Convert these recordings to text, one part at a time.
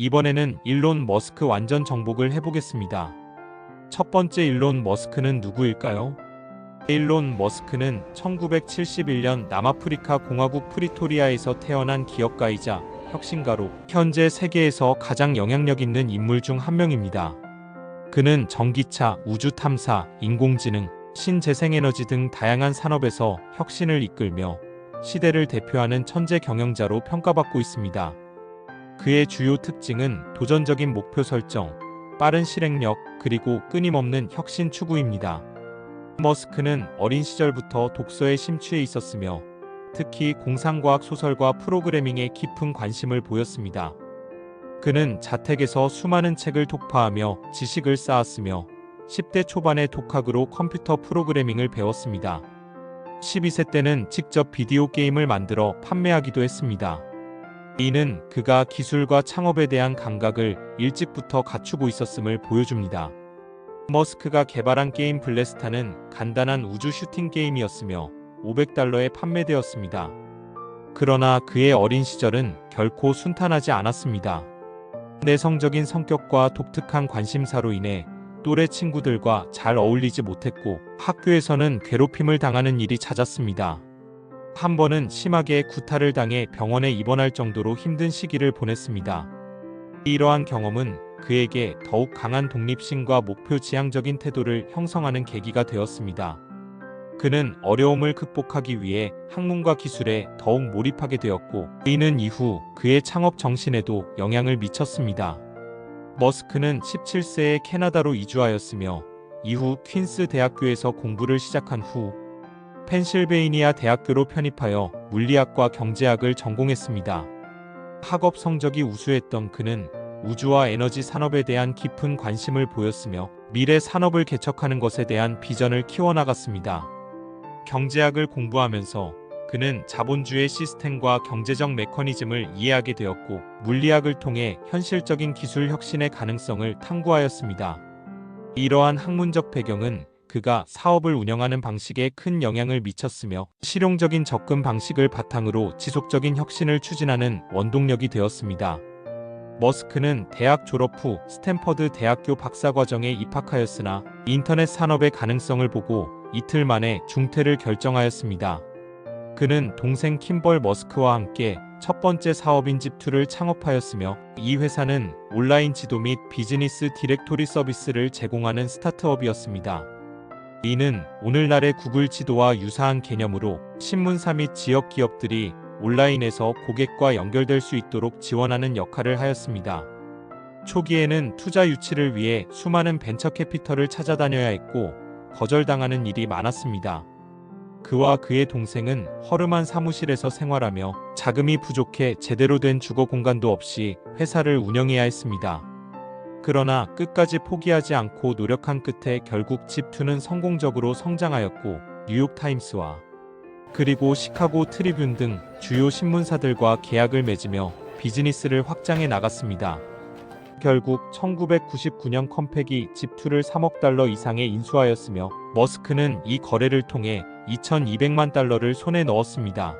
이번에는 일론 머스크 완전 정복을 해보겠습니다. 첫 번째 일론 머스크는 누구일까요? 일론 머스크는 1971년 남아프리카 공화국 프리토리아에서 태어난 기업가이자 혁신가로 현재 세계에서 가장 영향력 있는 인물 중 한 명입니다. 그는 전기차, 우주 탐사, 인공지능, 신재생에너지 등 다양한 산업에서 혁신을 이끌며 시대를 대표하는 천재 경영자로 평가받고 있습니다. 그의 주요 특징은 도전적인 목표 설정, 빠른 실행력, 그리고 끊임없는 혁신 추구입니다. 머스크는 어린 시절부터 독서에 심취해 있었으며 특히 공상과학 소설과 프로그래밍에 깊은 관심을 보였습니다. 그는 자택에서 수많은 책을 독파하며 지식을 쌓았으며 10대 초반의 독학으로 컴퓨터 프로그래밍을 배웠습니다. 12세 때는 직접 비디오 게임을 만들어 판매하기도 했습니다. 이는 그가 기술과 창업에 대한 감각을 일찍부터 갖추고 있었음을 보여줍니다. 머스크가 개발한 게임 블래스타는 간단한 우주 슈팅 게임이었으며 $500에 판매되었습니다. 그러나 그의 어린 시절은 결코 순탄하지 않았습니다. 내성적인 성격과 독특한 관심사로 인해 또래 친구들과 잘 어울리지 못했고 학교에서는 괴롭힘을 당하는 일이 잦았습니다. 한 번은 심하게 구타를 당해 병원에 입원할 정도로 힘든 시기를 보냈습니다. 이러한 경험은 그에게 더욱 강한 독립심과 목표지향적인 태도를 형성하는 계기가 되었습니다. 그는 어려움을 극복하기 위해 학문과 기술에 더욱 몰입하게 되었고 이는 이후 그의 창업 정신에도 영향을 미쳤습니다. 머스크는 17세에 캐나다로 이주하였으며 이후 퀸스 대학교에서 공부를 시작한 후 펜실베이니아 대학교로 편입하여 물리학과 경제학을 전공했습니다. 학업 성적이 우수했던 그는 우주와 에너지 산업에 대한 깊은 관심을 보였으며 미래 산업을 개척하는 것에 대한 비전을 키워나갔습니다. 경제학을 공부하면서 그는 자본주의 시스템과 경제적 메커니즘을 이해하게 되었고 물리학을 통해 현실적인 기술 혁신의 가능성을 탐구하였습니다. 이러한 학문적 배경은 그가 사업을 운영하는 방식에 큰 영향을 미쳤으며 실용적인 접근 방식을 바탕으로 지속적인 혁신을 추진하는 원동력이 되었습니다. 머스크는 대학 졸업 후 스탠퍼드 대학교 박사과정에 입학하였으나 인터넷 산업의 가능성을 보고 이틀 만에 중퇴를 결정하였습니다. 그는 동생 킴벌 머스크와 함께 첫 번째 사업인 집2를 창업하였으며 이 회사는 온라인 지도 및 비즈니스 디렉토리 서비스를 제공하는 스타트업이었습니다. 이는 오늘날의 구글 지도와 유사한 개념으로 신문사 및 지역 기업들이 온라인에서 고객과 연결될 수 있도록 지원하는 역할을 하였습니다. 초기에는 투자 유치를 위해 수많은 벤처 캐피털을 찾아다녀야 했고 거절당하는 일이 많았습니다. 그와 그의 동생은 허름한 사무실에서 생활하며 자금이 부족해 제대로 된 주거 공간도 없이 회사를 운영해야 했습니다. 그러나 끝까지 포기하지 않고 노력한 끝에 결국 집2는 성공적으로 성장하였고 뉴욕타임스와 그리고 시카고 트리뷴 등 주요 신문사들과 계약을 맺으며 비즈니스를 확장해 나갔습니다. 결국 1999년 컴팩이 집2를 $3억 이상에 인수하였으며 머스크는 이 거래를 통해 $2200만 달러를 손에 넣었습니다.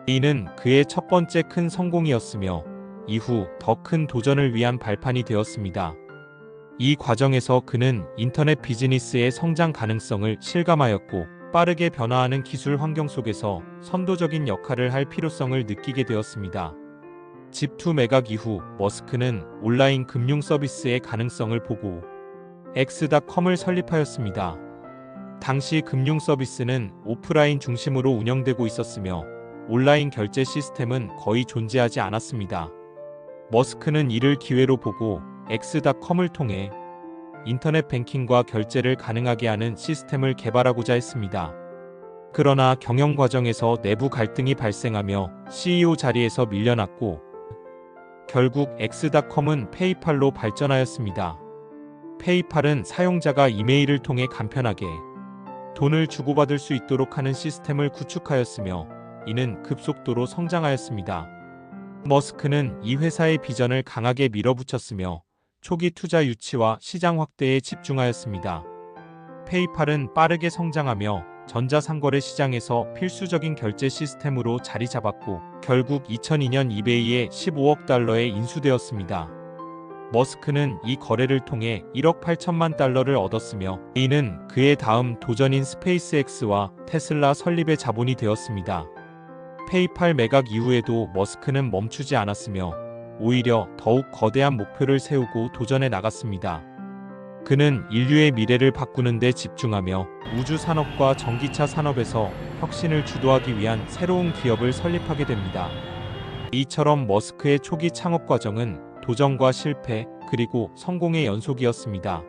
이는 그의 첫 번째 큰 성공이었으며 이후 더 큰 도전을 위한 발판이 되었습니다. 이 과정에서 그는 인터넷 비즈니스의 성장 가능성을 실감하였고 빠르게 변화하는 기술 환경 속에서 선도적인 역할을 할 필요성을 느끼게 되었습니다. 집2 매각 이후 머스크는 온라인 금융 서비스의 가능성을 보고 X.com을 설립하였습니다. 당시 금융 서비스는 오프라인 중심으로 운영되고 있었으며 온라인 결제 시스템은 거의 존재하지 않았습니다. 머스크는 이를 기회로 보고 X.com을 통해 인터넷 뱅킹과 결제를 가능하게 하는 시스템을 개발하고자 했습니다. 그러나 경영 과정에서 내부 갈등이 발생하며 CEO 자리에서 밀려났고 결국 X.com은 페이팔로 발전하였습니다. 페이팔은 사용자가 이메일을 통해 간편하게 돈을 주고받을 수 있도록 하는 시스템을 구축하였으며 이는 급속도로 성장하였습니다. 머스크는 이 회사의 비전을 강하게 밀어붙였으며 초기 투자 유치와 시장 확대에 집중하였습니다. 페이팔은 빠르게 성장하며 전자상거래 시장에서 필수적인 결제 시스템으로 자리 잡았고 결국 2002년 이베이에 $15억 인수되었습니다. 머스크는 이 거래를 통해 1억 8천만 달러를 얻었으며 이는 그의 다음 도전인 스페이스X와 테슬라 설립의 자본이 되었습니다. 페이팔 매각 이후에도 머스크는 멈추지 않았으며 오히려 더욱 거대한 목표를 세우고 도전해 나갔습니다. 그는 인류의 미래를 바꾸는 데 집중하며 우주 산업과 전기차 산업에서 혁신을 주도하기 위한 새로운 기업을 설립하게 됩니다. 이처럼 머스크의 초기 창업 과정은 도전과 실패, 그리고 성공의 연속이었습니다.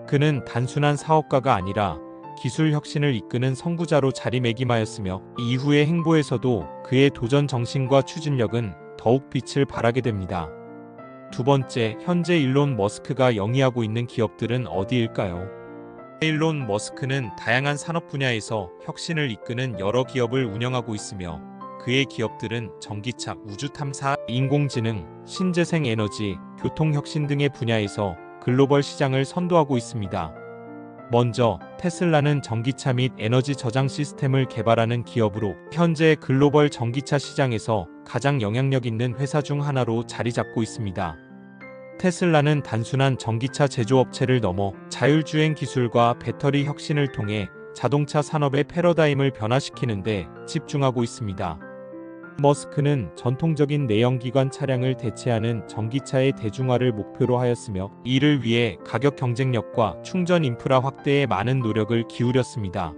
그는 단순한 사업가가 아니라 기술 혁신을 이끄는 선구자로 자리매김하였으며 이후의 행보에서도 그의 도전 정신과 추진력은 더욱 빛을 발하게 됩니다. 두 번째, 현재 일론 머스크가 영위하고 있는 기업들은 어디일까요? 일론 머스크는 다양한 산업 분야에서 혁신을 이끄는 여러 기업을 운영하고 있으며 그의 기업들은 전기차, 우주 탐사, 인공지능, 신재생 에너지, 교통혁신 등의 분야에서 글로벌 시장을 선도하고 있습니다. 먼저 테슬라는 전기차 및 에너지 저장 시스템을 개발하는 기업으로 현재 글로벌 전기차 시장에서 가장 영향력 있는 회사 중 하나로 자리 잡고 있습니다. 테슬라는 단순한 전기차 제조업체를 넘어 자율주행 기술과 배터리 혁신을 통해 자동차 산업의 패러다임을 변화시키는 데 집중하고 있습니다. 머스크는 전통적인 내연기관 차량을 대체하는 전기차의 대중화를 목표로 하였으며 이를 위해 가격 경쟁력과 충전 인프라 확대에 많은 노력을 기울였습니다.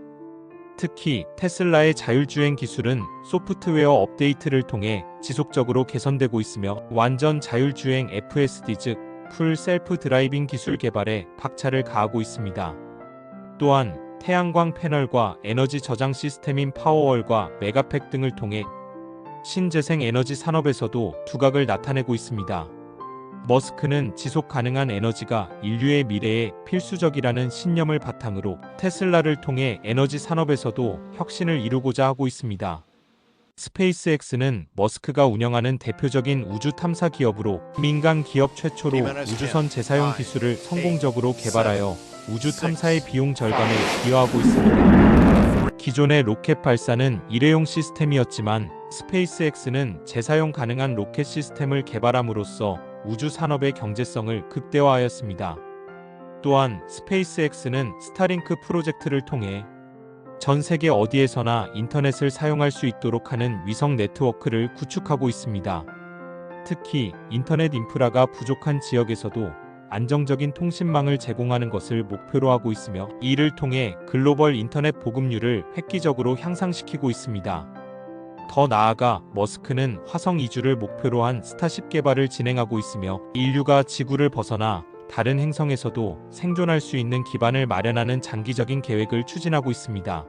특히 테슬라의 자율주행 기술은 소프트웨어 업데이트를 통해 지속적으로 개선되고 있으며 완전 자율주행 FSD 즉 풀 셀프 드라이빙 기술 개발에 박차를 가하고 있습니다. 또한 태양광 패널과 에너지 저장 시스템인 파워월과 메가팩 등을 통해 신재생 에너지 산업에서도 두각을 나타내고 있습니다. 머스크는 지속 가능한 에너지가 인류의 미래에 필수적이라는 신념을 바탕으로 테슬라를 통해 에너지 산업에서도 혁신을 이루고자 하고 있습니다. 스페이스X는 머스크가 운영하는 대표적인 우주 탐사 기업으로 민간 기업 최초로 우주선 재사용 기술을 성공적으로 개발하여 우주 탐사의 비용 절감에 기여하고 있습니다. 기존의 로켓 발사는 일회용 시스템이었지만 스페이스X는 재사용 가능한 로켓 시스템을 개발함으로써 우주 산업의 경제성을 극대화하였습니다. 또한 스페이스X는 스타링크 프로젝트를 통해 전 세계 어디에서나 인터넷을 사용할 수 있도록 하는 위성 네트워크를 구축하고 있습니다. 특히 인터넷 인프라가 부족한 지역에서도 안정적인 통신망을 제공하는 것을 목표로 하고 있으며 이를 통해 글로벌 인터넷 보급률을 획기적으로 향상시키고 있습니다. 더 나아가 머스크는 화성 이주를 목표로 한 스타쉽 개발을 진행하고 있으며 인류가 지구를 벗어나 다른 행성에서도 생존할 수 있는 기반을 마련하는 장기적인 계획을 추진하고 있습니다.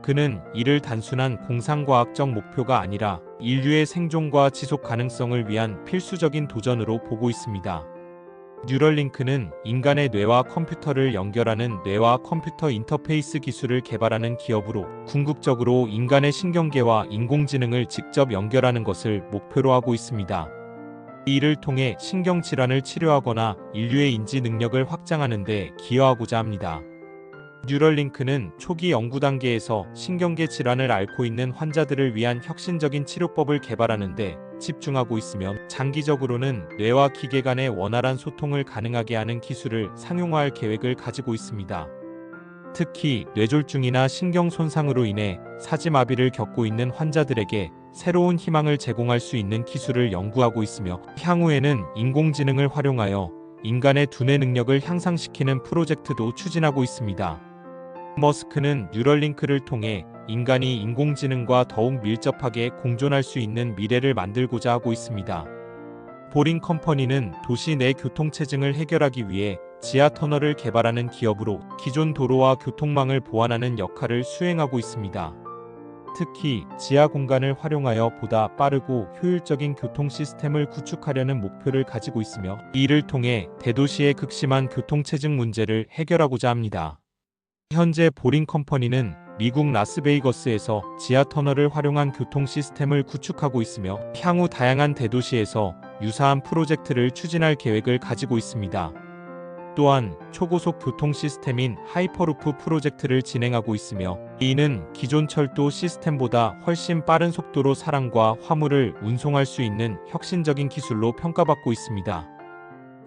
그는 이를 단순한 공상과학적 목표가 아니라 인류의 생존과 지속 가능성을 위한 필수적인 도전으로 보고 있습니다. 뉴럴링크는 인간의 뇌와 컴퓨터를 연결하는 뇌와 컴퓨터 인터페이스 기술을 개발하는 기업으로 궁극적으로 인간의 신경계와 인공지능을 직접 연결하는 것을 목표로 하고 있습니다. 이를 통해 신경질환을 치료하거나 인류의 인지 능력을 확장하는 데 기여하고자 합니다. 뉴럴링크는 초기 연구 단계에서 신경계 질환을 앓고 있는 환자들을 위한 혁신적인 치료법을 개발하는 데 집중하고 있으며 장기적으로는 뇌와 기계 간의 원활한 소통을 가능하게 하는 기술을 상용화할 계획을 가지고 있습니다. 특히 뇌졸중이나 신경 손상으로 인해 사지마비를 겪고 있는 환자들에게 새로운 희망을 제공할 수 있는 기술을 연구하고 있으며 향후에는 인공지능을 활용하여 인간의 두뇌 능력을 향상시키는 프로젝트도 추진하고 있습니다. 머스크는 뉴럴링크를 통해 인간이 인공지능과 더욱 밀접하게 공존할 수 있는 미래를 만들고자 하고 있습니다. 보링 컴퍼니는 도시 내 교통체증을 해결하기 위해 지하 터널을 개발하는 기업으로 기존 도로와 교통망을 보완하는 역할을 수행하고 있습니다. 특히 지하 공간을 활용하여 보다 빠르고 효율적인 교통 시스템을 구축하려는 목표를 가지고 있으며 이를 통해 대도시의 극심한 교통체증 문제를 해결하고자 합니다. 현재 보링 컴퍼니는 미국 라스베이거스에서 지하 터널을 활용한 교통 시스템을 구축하고 있으며 향후 다양한 대도시에서 유사한 프로젝트를 추진할 계획을 가지고 있습니다. 또한 초고속 교통 시스템인 하이퍼루프 프로젝트를 진행하고 있으며 이는 기존 철도 시스템보다 훨씬 빠른 속도로 사람과 화물을 운송할 수 있는 혁신적인 기술로 평가받고 있습니다.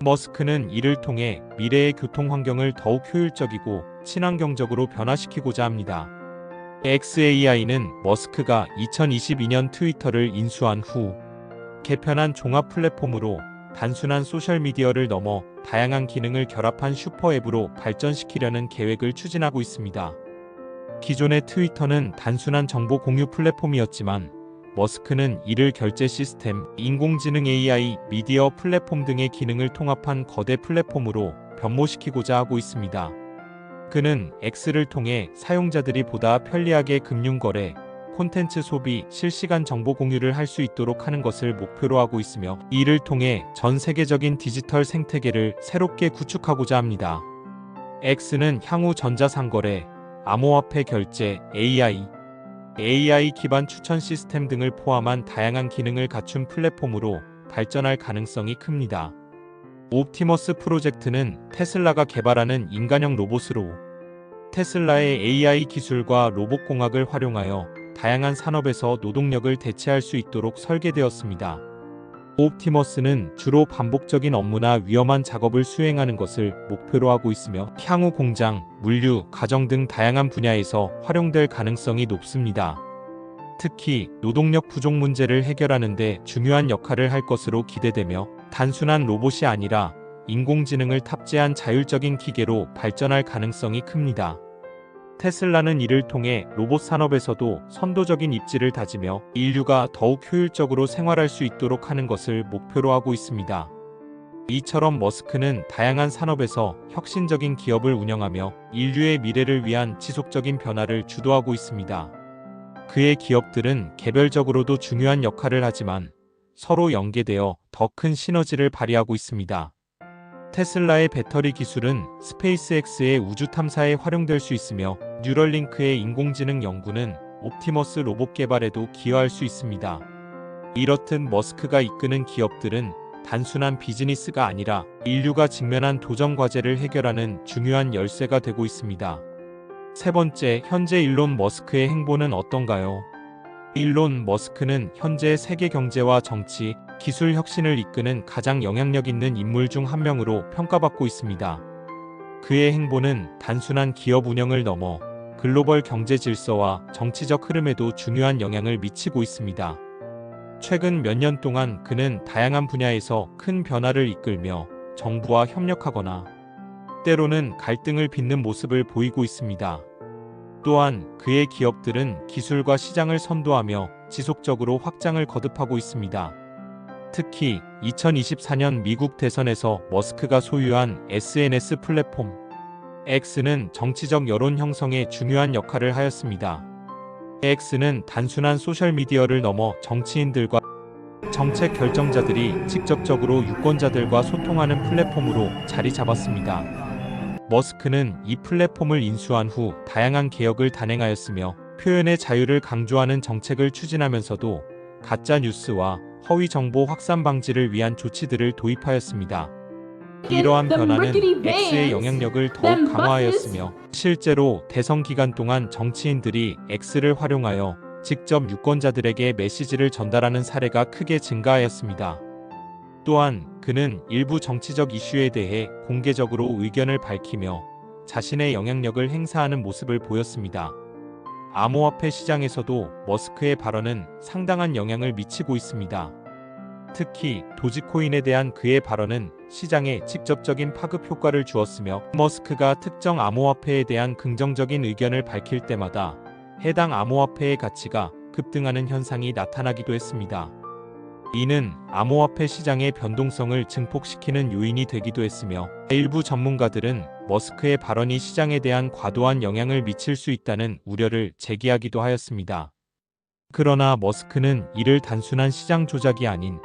머스크는 이를 통해 미래의 교통 환경을 더욱 효율적이고 친환경적으로 변화시키고자 합니다. xAI는 머스크가 2022년 트위터를 인수한 후 개편한 종합 플랫폼으로 단순한 소셜미디어를 넘어 다양한 기능을 결합한 슈퍼앱으로 발전시키려는 계획을 추진하고 있습니다. 기존의 트위터는 단순한 정보 공유 플랫폼이었지만 머스크는 이를 결제 시스템, 인공지능 AI, 미디어 플랫폼 등의 기능을 통합한 거대 플랫폼으로 변모시키고자 하고 있습니다. 그는 X를 통해 사용자들이 보다 편리하게 금융거래, 콘텐츠 소비, 실시간 정보 공유를 할 수 있도록 하는 것을 목표로 하고 있으며 이를 통해 전 세계적인 디지털 생태계를 새롭게 구축하고자 합니다. X는 향후 전자상거래, 암호화폐 결제, AI 기반 추천 시스템 등을 포함한 다양한 기능을 갖춘 플랫폼으로 발전할 가능성이 큽니다. 옵티머스 프로젝트는 테슬라가 개발하는 인간형 로봇으로 테슬라의 AI 기술과 로봇공학을 활용하여 다양한 산업에서 노동력을 대체할 수 있도록 설계되었습니다. 옵티머스는 주로 반복적인 업무나 위험한 작업을 수행하는 것을 목표로 하고 있으며 향후 공장, 물류, 가정 등 다양한 분야에서 활용될 가능성이 높습니다. 특히 노동력 부족 문제를 해결하는 데 중요한 역할을 할 것으로 기대되며 단순한 로봇이 아니라 인공지능을 탑재한 자율적인 기계로 발전할 가능성이 큽니다. 테슬라는 이를 통해 로봇 산업에서도 선도적인 입지를 다지며 인류가 더욱 효율적으로 생활할 수 있도록 하는 것을 목표로 하고 있습니다. 이처럼 머스크는 다양한 산업에서 혁신적인 기업을 운영하며 인류의 미래를 위한 지속적인 변화를 주도하고 있습니다. 그의 기업들은 개별적으로도 중요한 역할을 하지만 서로 연계되어 더 큰 시너지를 발휘하고 있습니다. 테슬라의 배터리 기술은 스페이스X의 우주 탐사에 활용될 수 있으며 뉴럴링크의 인공지능 연구는 옵티머스 로봇 개발에도 기여할 수 있습니다. 이렇듯 머스크가 이끄는 기업들은 단순한 비즈니스가 아니라 인류가 직면한 도전 과제를 해결하는 중요한 열쇠가 되고 있습니다. 세 번째, 현재 일론 머스크의 행보는 어떤가요? 일론 머스크는 현재 세계 경제와 정치, 기술 혁신을 이끄는 가장 영향력 있는 인물 중 한 명으로 평가받고 있습니다. 그의 행보는 단순한 기업 운영을 넘어 글로벌 경제 질서와 정치적 흐름에도 중요한 영향을 미치고 있습니다. 최근 몇 년 동안 그는 다양한 분야에서 큰 변화를 이끌며 정부와 협력하거나 때로는 갈등을 빚는 모습을 보이고 있습니다. 또한 그의 기업들은 기술과 시장을 선도하며 지속적으로 확장을 거듭하고 있습니다. 특히 2024년 미국 대선에서 머스크가 소유한 SNS 플랫폼 X는 정치적 여론 형성에 중요한 역할을 하였습니다. X는 단순한 소셜미디어를 넘어 정치인들과 정책 결정자들이 직접적으로 유권자들과 소통하는 플랫폼으로 자리 잡았습니다. 머스크는 이 플랫폼을 인수한 후 다양한 개혁을 단행하였으며 표현의 자유를 강조하는 정책을 추진하면서도 가짜 뉴스와 허위 정보 확산 방지를 위한 조치들을 도입하였습니다. 이러한 변화는 X의 영향력을 더욱 강화하였으며 실제로 대선 기간 동안 정치인들이 X를 활용하여 직접 유권자들에게 메시지를 전달하는 사례가 크게 증가하였습니다. 또한 그는 일부 정치적 이슈에 대해 공개적으로 의견을 밝히며 자신의 영향력을 행사하는 모습을 보였습니다. 암호화폐 시장에서도 머스크의 발언은 상당한 영향을 미치고 있습니다. 특히 도지코인에 대한 그의 발언은 시장에 직접적인 파급 효과를 주었으며 머스크가 특정 암호화폐에 대한 긍정적인 의견을 밝힐 때마다 해당 암호화폐의 가치가 급등하는 현상이 나타나기도 했습니다. 이는 암호화폐 시장의 변동성을 증폭시키는 요인이 되기도 했으며 일부 전문가들은 머스크의 발언이 시장에 대한 과도한 영향을 미칠 수 있다는 우려를 제기하기도 하였습니다. 그러나 머스크는 이를 단순한 시장 조작이 아닌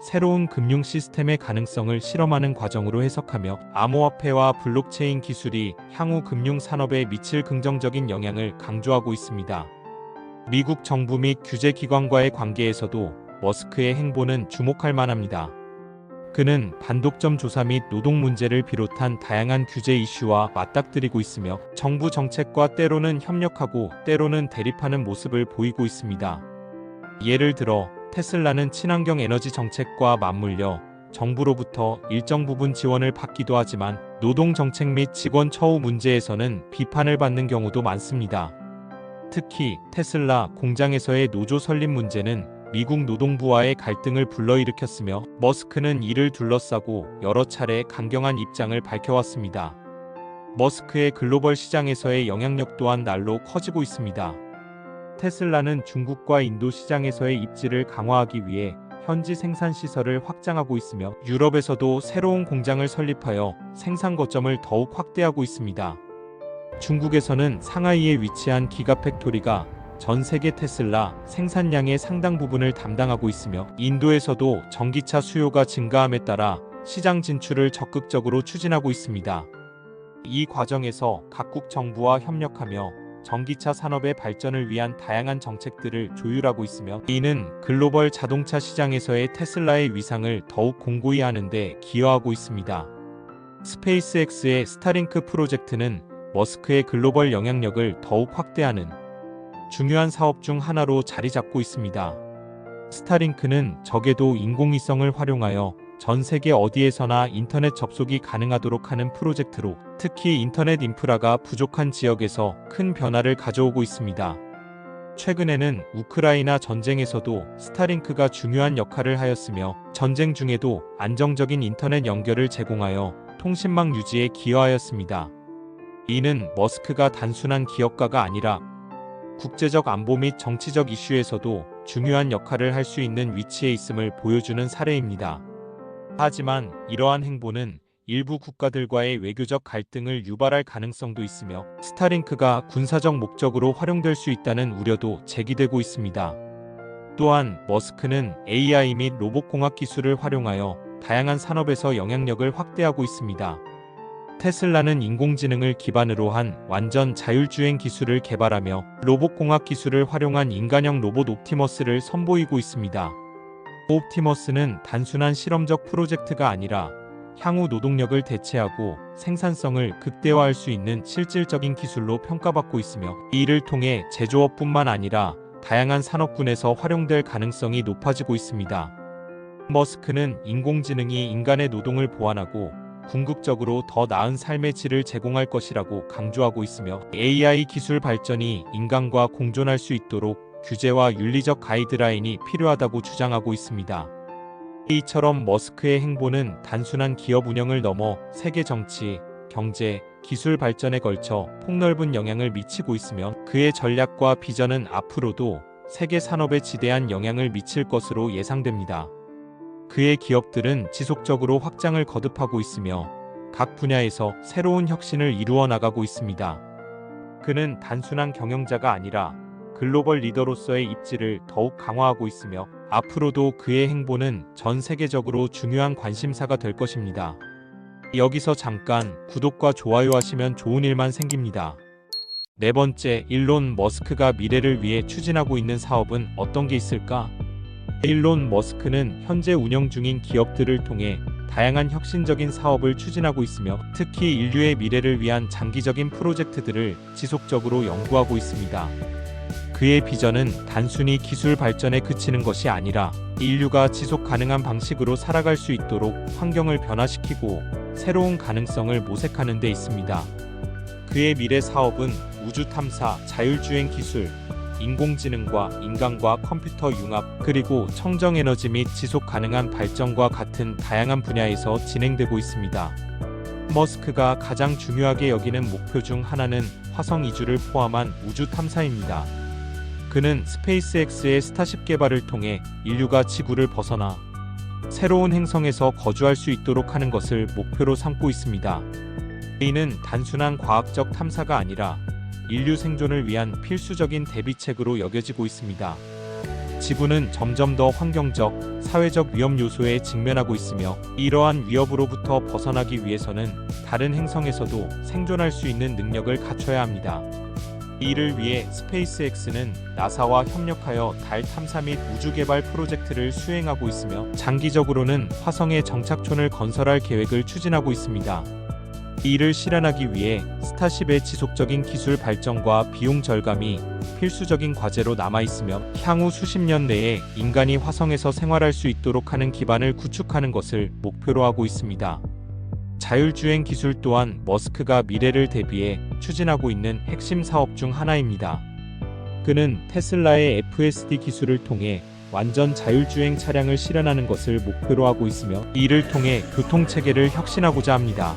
새로운 금융 시스템의 가능성을 실험하는 과정으로 해석하며 암호화폐와 블록체인 기술이 향후 금융 산업에 미칠 긍정적인 영향을 강조하고 있습니다. 미국 정부 및 규제기관과의 관계에서도 머스크의 행보는 주목할 만합니다. 그는 반독점 조사 및 노동 문제를 비롯한 다양한 규제 이슈와 맞닥뜨리고 있으며 정부 정책과 때로는 협력하고 때로는 대립하는 모습을 보이고 있습니다. 예를 들어 테슬라는 친환경 에너지 정책과 맞물려 정부로부터 일정 부분 지원을 받기도 하지만 노동 정책 및 직원 처우 문제에서는 비판을 받는 경우도 많습니다. 특히 테슬라 공장에서의 노조 설립 문제는 미국 노동부와의 갈등을 불러일으켰으며 머스크는 이를 둘러싸고 여러 차례 강경한 입장을 밝혀왔습니다. 머스크의 글로벌 시장에서의 영향력 또한 날로 커지고 있습니다. 테슬라는 중국과 인도 시장에서의 입지를 강화하기 위해 현지 생산 시설을 확장하고 있으며 유럽에서도 새로운 공장을 설립하여 생산 거점을 더욱 확대하고 있습니다. 중국에서는 상하이에 위치한 기가팩토리가 전 세계 테슬라 생산량의 상당 부분을 담당하고 있으며 인도에서도 전기차 수요가 증가함에 따라 시장 진출을 적극적으로 추진하고 있습니다. 이 과정에서 각국 정부와 협력하며 전기차 산업의 발전을 위한 다양한 정책들을 조율하고 있으며 이는 글로벌 자동차 시장에서의 테슬라의 위상을 더욱 공고히 하는 데 기여하고 있습니다. 스페이스X의 스타링크 프로젝트는 머스크의 글로벌 영향력을 더욱 확대하는 중요한 사업 중 하나로 자리 잡고 있습니다. 스타링크는 적게도 인공위성을 활용하여 전 세계 어디에서나 인터넷 접속이 가능하도록 하는 프로젝트로 특히 인터넷 인프라가 부족한 지역에서 큰 변화를 가져오고 있습니다. 최근에는 우크라이나 전쟁에서도 스타링크가 중요한 역할을 하였으며 전쟁 중에도 안정적인 인터넷 연결을 제공하여 통신망 유지에 기여하였습니다. 이는 머스크가 단순한 기업가가 아니라 국제적 안보 및 정치적 이슈에서도 중요한 역할을 할 수 있는 위치에 있음을 보여주는 사례입니다. 하지만 이러한 행보는 일부 국가들과의 외교적 갈등을 유발할 가능성도 있으며 스타링크가 군사적 목적으로 활용될 수 있다는 우려도 제기되고 있습니다. 또한 머스크는 AI 및 로봇공학 기술을 활용하여 다양한 산업에서 영향력을 확대하고 있습니다. 테슬라는 인공지능을 기반으로 한 완전 자율주행 기술을 개발하며 로봇공학 기술을 활용한 인간형 로봇 옵티머스를 선보이고 있습니다. 옵티머스는 단순한 실험적 프로젝트가 아니라 향후 노동력을 대체하고 생산성을 극대화할 수 있는 실질적인 기술로 평가받고 있으며 이를 통해 제조업뿐만 아니라 다양한 산업군에서 활용될 가능성이 높아지고 있습니다. 머스크는 인공지능이 인간의 노동을 보완하고 궁극적으로 더 나은 삶의 질을 제공할 것이라고 강조하고 있으며 AI 기술 발전이 인간과 공존할 수 있도록 규제와 윤리적 가이드라인이 필요하다고 주장하고 있습니다. 이처럼 머스크의 행보는 단순한 기업 운영을 넘어 세계 정치, 경제, 기술 발전에 걸쳐 폭넓은 영향을 미치고 있으며 그의 전략과 비전은 앞으로도 세계 산업에 지대한 영향을 미칠 것으로 예상됩니다. 그의 기업들은 지속적으로 확장을 거듭하고 있으며 각 분야에서 새로운 혁신을 이루어 나가고 있습니다. 그는 단순한 경영자가 아니라 글로벌 리더로서의 입지를 더욱 강화하고 있으며 앞으로도 그의 행보는 전 세계적으로 중요한 관심사가 될 것입니다. 여기서 잠깐 구독과 좋아요 하시면 좋은 일만 생깁니다. 네 번째, 일론 머스크가 미래를 위해 추진하고 있는 사업은 어떤 게 있을까? 일론 머스크는 현재 운영 중인 기업들을 통해 다양한 혁신적인 사업을 추진하고 있으며 특히 인류의 미래를 위한 장기적인 프로젝트들을 지속적으로 연구하고 있습니다. 그의 비전은 단순히 기술 발전에 그치는 것이 아니라 인류가 지속 가능한 방식으로 살아갈 수 있도록 환경을 변화시키고 새로운 가능성을 모색하는 데 있습니다. 그의 미래 사업은 우주 탐사, 자율주행 기술, 인공지능과 인간과 컴퓨터 융합, 그리고 청정에너지 및 지속 가능한 발전과 같은 다양한 분야에서 진행되고 있습니다. 머스크가 가장 중요하게 여기는 목표 중 하나는 화성 이주를 포함한 우주 탐사입니다. 그는 스페이스X의 스타쉽 개발을 통해 인류가 지구를 벗어나 새로운 행성에서 거주할 수 있도록 하는 것을 목표로 삼고 있습니다. 이는 단순한 과학적 탐사가 아니라 인류 생존을 위한 필수적인 대비책으로 여겨지고 있습니다. 지구는 점점 더 환경적, 사회적 위험 요소에 직면하고 있으며 이러한 위협으로부터 벗어나기 위해서는 다른 행성에서도 생존할 수 있는 능력을 갖춰야 합니다. 이를 위해 스페이스X는 나사와 협력하여 달 탐사 및 우주 개발 프로젝트를 수행하고 있으며 장기적으로는 화성에 정착촌을 건설할 계획을 추진하고 있습니다. 이를 실현하기 위해 스타쉽의 지속적인 기술 발전과 비용 절감이 필수적인 과제로 남아있으며 향후 수십 년 내에 인간이 화성에서 생활할 수 있도록 하는 기반을 구축하는 것을 목표로 하고 있습니다. 자율주행 기술 또한 머스크가 미래를 대비해 추진하고 있는 핵심 사업 중 하나입니다. 그는 테슬라의 FSD 기술을 통해 완전 자율주행 차량을 실현하는 것을 목표로 하고 있으며 이를 통해 교통체계를 혁신하고자 합니다.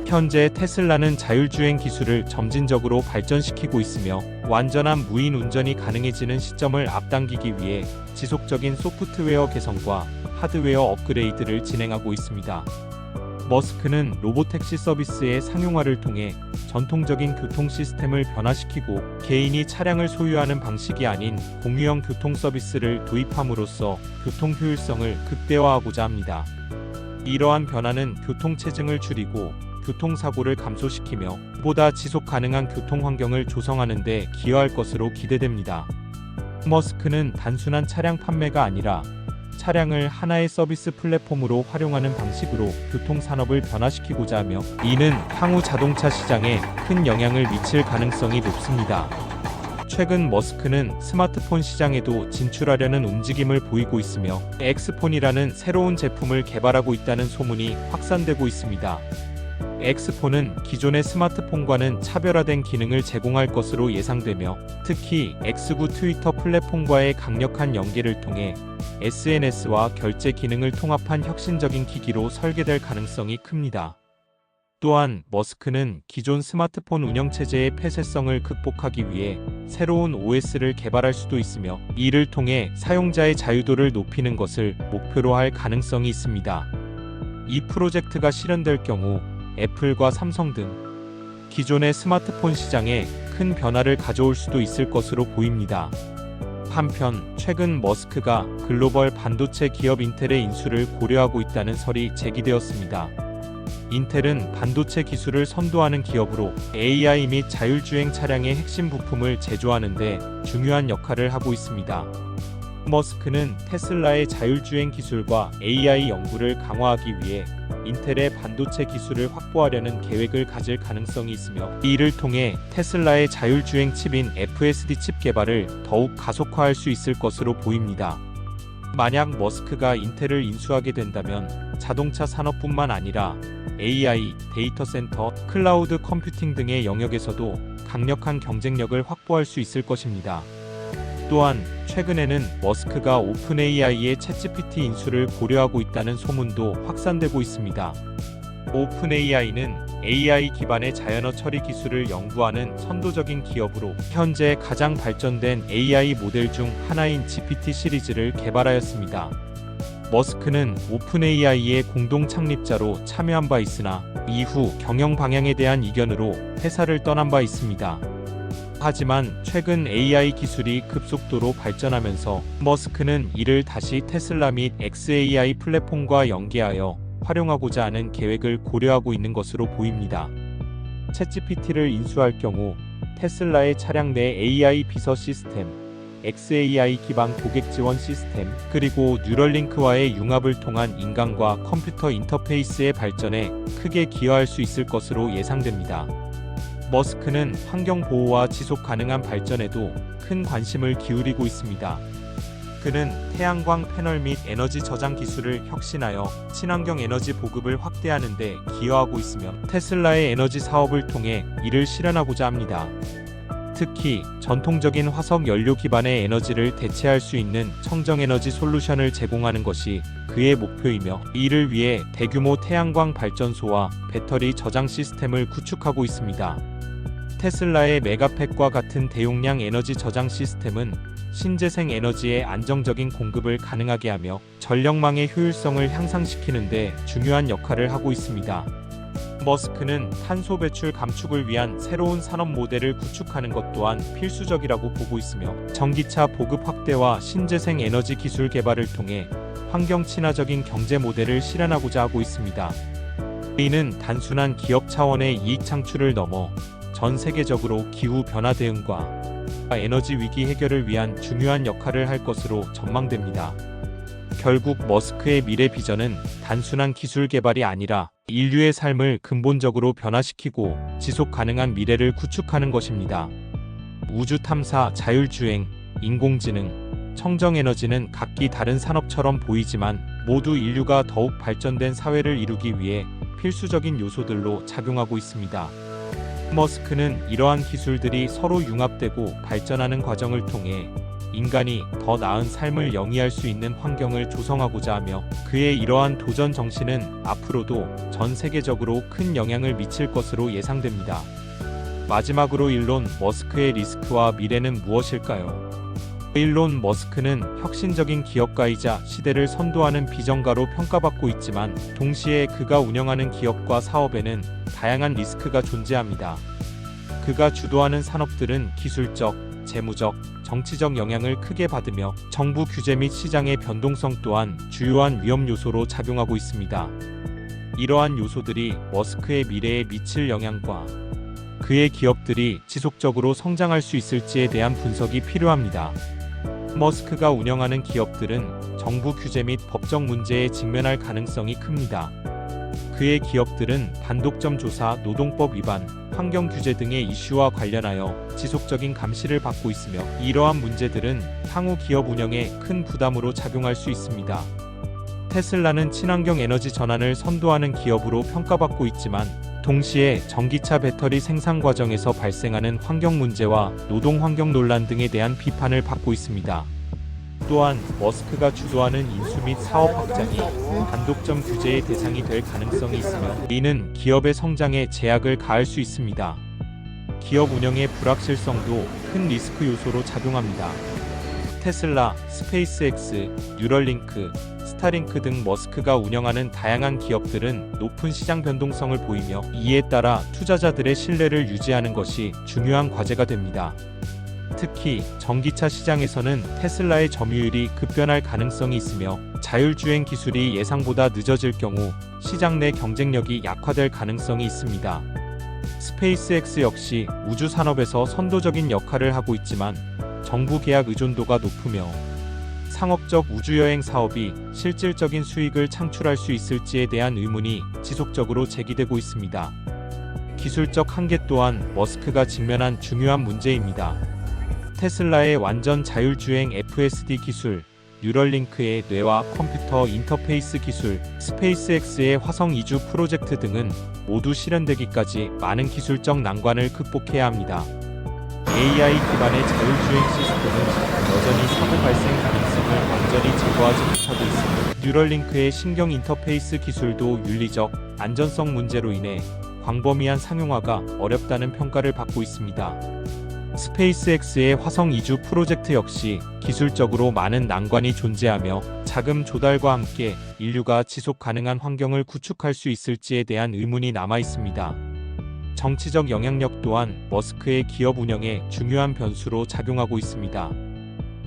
현재 테슬라는 자율주행 기술을 점진적으로 발전시키고 있으며 완전한 무인 운전이 가능해지는 시점을 앞당기기 위해 지속적인 소프트웨어 개선과 하드웨어 업그레이드를 진행하고 있습니다. 머스크는 로보택시 서비스의 상용화를 통해 전통적인 교통 시스템을 변화시키고 개인이 차량을 소유하는 방식이 아닌 공유형 교통 서비스를 도입함으로써 교통 효율성을 극대화하고자 합니다. 이러한 변화는 교통체증을 줄이고 교통사고를 감소시키며 보다 지속 가능한 교통 환경을 조성하는 데 기여할 것으로 기대됩니다. 머스크는 단순한 차량 판매가 아니라 차량을 하나의 서비스 플랫폼으로 활용하는 방식으로 교통산업을 변화시키고자 하며 이는 향후 자동차 시장에 큰 영향을 미칠 가능성이 높습니다. 최근 머스크는 스마트폰 시장에도 진출하려는 움직임을 보이고 있으며 엑스폰이라는 새로운 제품을 개발하고 있다는 소문이 확산되고 있습니다. 엑스폰은 기존의 스마트폰과는 차별화된 기능을 제공할 것으로 예상되며 특히 X9 트위터 플랫폼과의 강력한 연계를 통해 SNS와 결제 기능을 통합한 혁신적인 기기로 설계될 가능성이 큽니다. 또한 머스크는 기존 스마트폰 운영체제의 폐쇄성을 극복하기 위해 새로운 OS를 개발할 수도 있으며 이를 통해 사용자의 자유도를 높이는 것을 목표로 할 가능성이 있습니다. 이 프로젝트가 실현될 경우 애플과 삼성 등 기존의 스마트폰 시장에 큰 변화를 가져올 수도 있을 것으로 보입니다. 한편 최근 머스크가 글로벌 반도체 기업 인텔의 인수를 고려하고 있다는 설이 제기되었습니다. 인텔은 반도체 기술을 선도하는 기업으로 AI 및 자율주행 차량의 핵심 부품을 제조하는 데 중요한 역할을 하고 있습니다. 머스크는 테슬라의 자율주행 기술과 AI 연구를 강화하기 위해 인텔의 반도체 기술을 확보하려는 계획을 가질 가능성이 있으며 이를 통해 테슬라의 자율주행 칩인 FSD 칩 개발을 더욱 가속화할 수 있을 것으로 보입니다. 만약 머스크가 인텔을 인수하게 된다면 자동차 산업뿐만 아니라 AI, 데이터 센터, 클라우드 컴퓨팅 등의 영역에서도 강력한 경쟁력을 확보할 수 있을 것입니다. 또한 최근에는 머스크가 오픈 AI의 챗GPT 인수를 고려하고 있다는 소문도 확산되고 있습니다. 오픈 AI는 AI 기반의 자연어 처리 기술을 연구하는 선도적인 기업으로 현재 가장 발전된 AI 모델 중 하나인 GPT 시리즈를 개발하였습니다. 머스크는 오픈 AI의 공동 창립자로 참여한 바 있으나 이후 경영 방향에 대한 이견으로 회사를 떠난 바 있습니다. 하지만 최근 AI 기술이 급속도로 발전하면서 머스크는 이를 다시 테슬라 및 xAI 플랫폼과 연계하여 활용하고자 하는 계획을 고려하고 있는 것으로 보입니다. 챗GPT를 인수할 경우 테슬라의 차량 내 AI 비서 시스템, xAI 기반 고객 지원 시스템, 그리고 뉴럴링크와의 융합을 통한 인간과 컴퓨터 인터페이스의 발전에 크게 기여할 수 있을 것으로 예상됩니다. 머스크는 환경 보호와 지속 가능한 발전에도 큰 관심을 기울이고 있습니다. 그는 태양광 패널 및 에너지 저장 기술을 혁신하여 친환경 에너지 보급을 확대하는 데 기여하고 있으며 테슬라의 에너지 사업을 통해 이를 실현하고자 합니다. 특히 전통적인 화석 연료 기반의 에너지를 대체할 수 있는 청정에너지 솔루션을 제공하는 것이 그의 목표이며 이를 위해 대규모 태양광 발전소와 배터리 저장 시스템을 구축하고 있습니다. 테슬라의 메가팩과 같은 대용량 에너지 저장 시스템은 신재생 에너지의 안정적인 공급을 가능하게 하며 전력망의 효율성을 향상시키는 데 중요한 역할을 하고 있습니다. 머스크는 탄소 배출 감축을 위한 새로운 산업 모델을 구축하는 것 또한 필수적이라고 보고 있으며 전기차 보급 확대와 신재생 에너지 기술 개발을 통해 환경 친화적인 경제 모델을 실현하고자 하고 있습니다. 이는 단순한 기업 차원의 이익 창출을 넘어 전 세계적으로 기후 변화 대응과 에너지 위기 해결을 위한 중요한 역할을 할 것으로 전망됩니다. 결국 머스크의 미래 비전은 단순한 기술 개발이 아니라 인류의 삶을 근본적으로 변화시키고 지속 가능한 미래를 구축하는 것입니다. 우주 탐사, 자율주행, 인공지능, 청정에너지는 각기 다른 산업처럼 보이지만 모두 인류가 더욱 발전된 사회를 이루기 위해 필수적인 요소들로 작용하고 있습니다. 머스크는 이러한 기술들이 서로 융합되고 발전하는 과정을 통해 인간이 더 나은 삶을 영위할 수 있는 환경을 조성하고자 하며, 그의 이러한 도전 정신은 앞으로도 전 세계적으로 큰 영향을 미칠 것으로 예상됩니다. 마지막으로 일론 머스크의 리스크와 미래는 무엇일까요? 일론 머스크는 혁신적인 기업가이자 시대를 선도하는 비전가로 평가받고 있지만, 동시에 그가 운영하는 기업과 사업에는 다양한 리스크가 존재합니다. 그가 주도하는 산업들은 기술적, 재무적, 정치적 영향을 크게 받으며 정부 규제 및 시장의 변동성 또한 주요한 위험 요소로 작용하고 있습니다. 이러한 요소들이 머스크의 미래에 미칠 영향과 그의 기업들이 지속적으로 성장할 수 있을지에 대한 분석이 필요합니다. 머스크가 운영하는 기업들은 정부 규제 및 법적 문제에 직면할 가능성이 큽니다. 그의 기업들은 반독점 조사, 노동법 위반, 환경 규제 등의 이슈와 관련하여 지속적인 감시를 받고 있으며, 이러한 문제들은 향후 기업 운영에 큰 부담으로 작용할 수 있습니다. 테슬라는 친환경 에너지 전환을 선도하는 기업으로 평가받고 있지만, 동시에 전기차 배터리 생산 과정에서 발생하는 환경 문제와 노동 환경 논란 등에 대한 비판을 받고 있습니다. 또한 머스크가 주도하는 인수 및 사업 확장이 반독점 규제의 대상이 될 가능성이 있으며, 이는 기업의 성장에 제약을 가할 수 있습니다. 기업 운영의 불확실성도 큰 리스크 요소로 작용합니다. 테슬라, 스페이스X, 뉴럴링크, 스타링크 등 머스크가 운영하는 다양한 기업들은 높은 시장 변동성을 보이며, 이에 따라 투자자들의 신뢰를 유지하는 것이 중요한 과제가 됩니다. 특히 전기차 시장에서는 테슬라의 점유율이 급변할 가능성이 있으며, 자율주행 기술이 예상보다 늦어질 경우 시장 내 경쟁력이 약화될 가능성이 있습니다. 스페이스X 역시 우주 산업에서 선도적인 역할을 하고 있지만, 정부 계약 의존도가 높으며 상업적 우주여행 사업이 실질적인 수익을 창출할 수 있을지에 대한 의문이 지속적으로 제기되고 있습니다. 기술적 한계 또한 머스크가 직면한 중요한 문제입니다. 테슬라의 완전 자율주행 FSD 기술, 뉴럴링크의 뇌와 컴퓨터 인터페이스 기술, 스페이스X의 화성 이주 프로젝트 등은 모두 실현되기까지 많은 기술적 난관을 극복해야 합니다. AI 기반의 자율주행 시스템은 여전히 사고 발생 가능성을 완전히 제거하지 못하고 있으며, 뉴럴링크의 신경 인터페이스 기술도 윤리적, 안전성 문제로 인해 광범위한 상용화가 어렵다는 평가를 받고 있습니다. 스페이스X의 화성 이주 프로젝트 역시 기술적으로 많은 난관이 존재하며, 자금 조달과 함께 인류가 지속 가능한 환경을 구축할 수 있을지에 대한 의문이 남아 있습니다. 정치적 영향력 또한 머스크의 기업 운영에 중요한 변수로 작용하고 있습니다.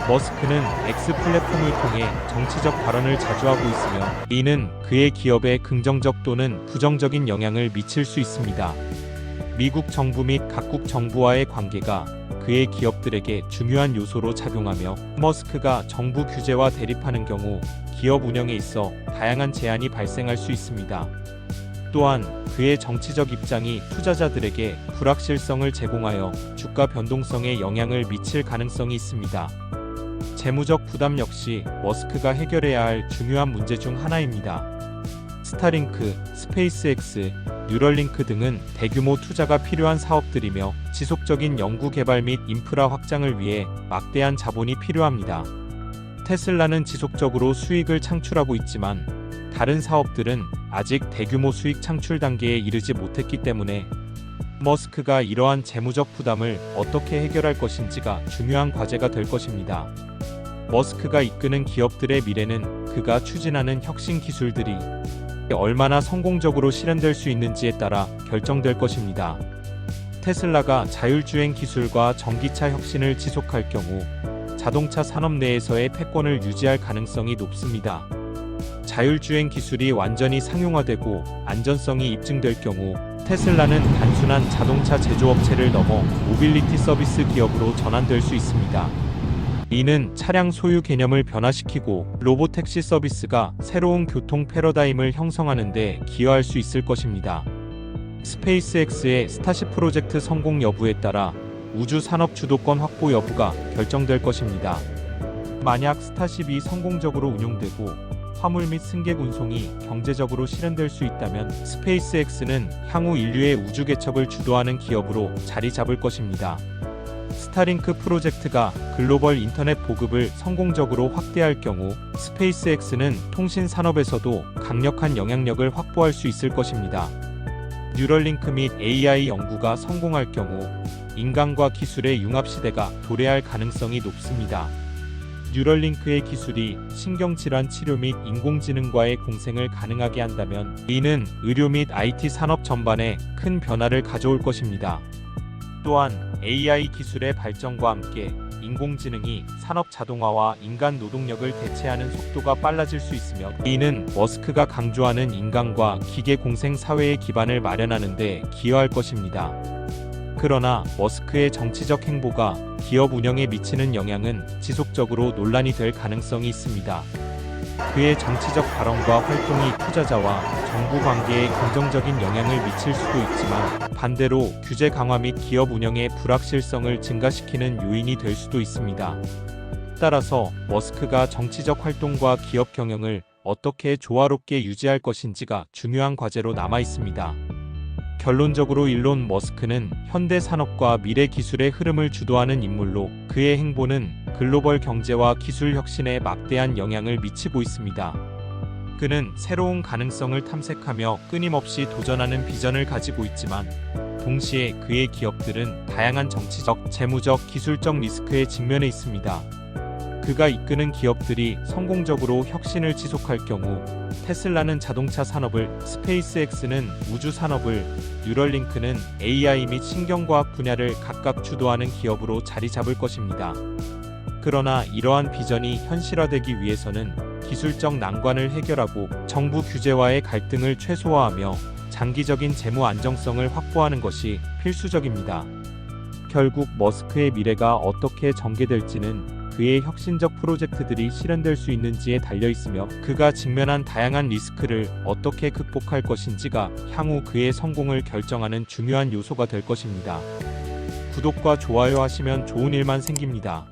머스크는 X 플랫폼을 통해 정치적 발언을 자주 하고 있으며, 이는 그의 기업에 긍정적 또는 부정적인 영향을 미칠 수 있습니다. 미국 정부 및 각국 정부와의 관계가 그의 기업들에게 중요한 요소로 작용하며, 머스크가 정부 규제와 대립하는 경우 기업 운영에 있어 다양한 제한이 발생할 수 있습니다. 또한 그의 정치적 입장이 투자자들에게 불확실성을 제공하여 주가 변동성에 영향을 미칠 가능성이 있습니다. 재무적 부담 역시 머스크가 해결해야 할 중요한 문제 중 하나입니다. 스타링크, 스페이스X, 뉴럴링크 등은 대규모 투자가 필요한 사업들이며, 지속적인 연구 개발 및 인프라 확장을 위해 막대한 자본이 필요합니다. 테슬라는 지속적으로 수익을 창출하고 있지만, 다른 사업들은 아직 대규모 수익 창출 단계에 이르지 못했기 때문에 머스크가 이러한 재무적 부담을 어떻게 해결할 것인지가 중요한 과제가 될 것입니다. 머스크가 이끄는 기업들의 미래는 그가 추진하는 혁신 기술들이 얼마나 성공적으로 실현될 수 있는지에 따라 결정될 것입니다. 테슬라가 자율주행 기술과 전기차 혁신을 지속할 경우 자동차 산업 내에서의 패권을 유지할 가능성이 높습니다. 자율주행 기술이 완전히 상용화되고 안전성이 입증될 경우 테슬라는 단순한 자동차 제조업체를 넘어 모빌리티 서비스 기업으로 전환될 수 있습니다. 이는 차량 소유 개념을 변화시키고 로보택시 서비스가 새로운 교통 패러다임을 형성하는 데 기여할 수 있을 것입니다. 스페이스X의 스타쉽 프로젝트 성공 여부에 따라 우주 산업 주도권 확보 여부가 결정될 것입니다. 만약 스타쉽이 성공적으로 운용되고 화물 및 승객 운송이 경제적으로 실현될 수 있다면 스페이스X는 향후 인류의 우주 개척을 주도하는 기업으로 자리 잡을 것입니다. 스타링크 프로젝트가 글로벌 인터넷 보급을 성공적으로 확대할 경우 스페이스X는 통신 산업에서도 강력한 영향력을 확보할 수 있을 것입니다. 뉴럴링크 및 AI 연구가 성공할 경우 인간과 기술의 융합 시대가 도래할 가능성이 높습니다. 뉴럴링크의 기술이 신경질환 치료 및 인공지능과의 공생을 가능하게 한다면 이는 의료 및 IT 산업 전반에 큰 변화를 가져올 것입니다. 또한 AI 기술의 발전과 함께 인공지능이 산업 자동화와 인간 노동력을 대체하는 속도가 빨라질 수 있으며 이는 머스크가 강조하는 인간과 기계 공생 사회의 기반을 마련하는 데 기여할 것입니다. 그러나 머스크의 정치적 행보가 기업 운영에 미치는 영향은 지속적으로 논란이 될 가능성이 있습니다. 그의 정치적 발언과 활동이 투자자와 정부 관계에 긍정적인 영향을 미칠 수도 있지만 반대로 규제 강화 및 기업 운영의 불확실성을 증가시키는 요인이 될 수도 있습니다. 따라서 머스크가 정치적 활동과 기업 경영을 어떻게 조화롭게 유지할 것인지가 중요한 과제로 남아 있습니다. 결론적으로 일론 머스크는 현대 산업과 미래 기술의 흐름을 주도하는 인물로 그의 행보는 글로벌 경제와 기술 혁신에 막대한 영향을 미치고 있습니다. 그는 새로운 가능성을 탐색하며 끊임없이 도전하는 비전을 가지고 있지만 동시에 그의 기업들은 다양한 정치적, 재무적, 기술적 리스크에 직면해 있습니다. 그가 이끄는 기업들이 성공적으로 혁신을 지속할 경우 테슬라는 자동차 산업을, 스페이스X는 우주 산업을, 뉴럴링크는 AI 및 신경과학 분야를 각각 주도하는 기업으로 자리 잡을 것입니다. 그러나 이러한 비전이 현실화되기 위해서는 기술적 난관을 해결하고 정부 규제와의 갈등을 최소화하며 장기적인 재무 안정성을 확보하는 것이 필수적입니다. 결국 머스크의 미래가 어떻게 전개될지는 그의 혁신적 프로젝트들이 실현될 수 있는지에 달려 있으며 그가 직면한 다양한 리스크를 어떻게 극복할 것인지가 향후 그의 성공을 결정하는 중요한 요소가 될 것입니다. 구독과 좋아요 하시면 좋은 일만 생깁니다.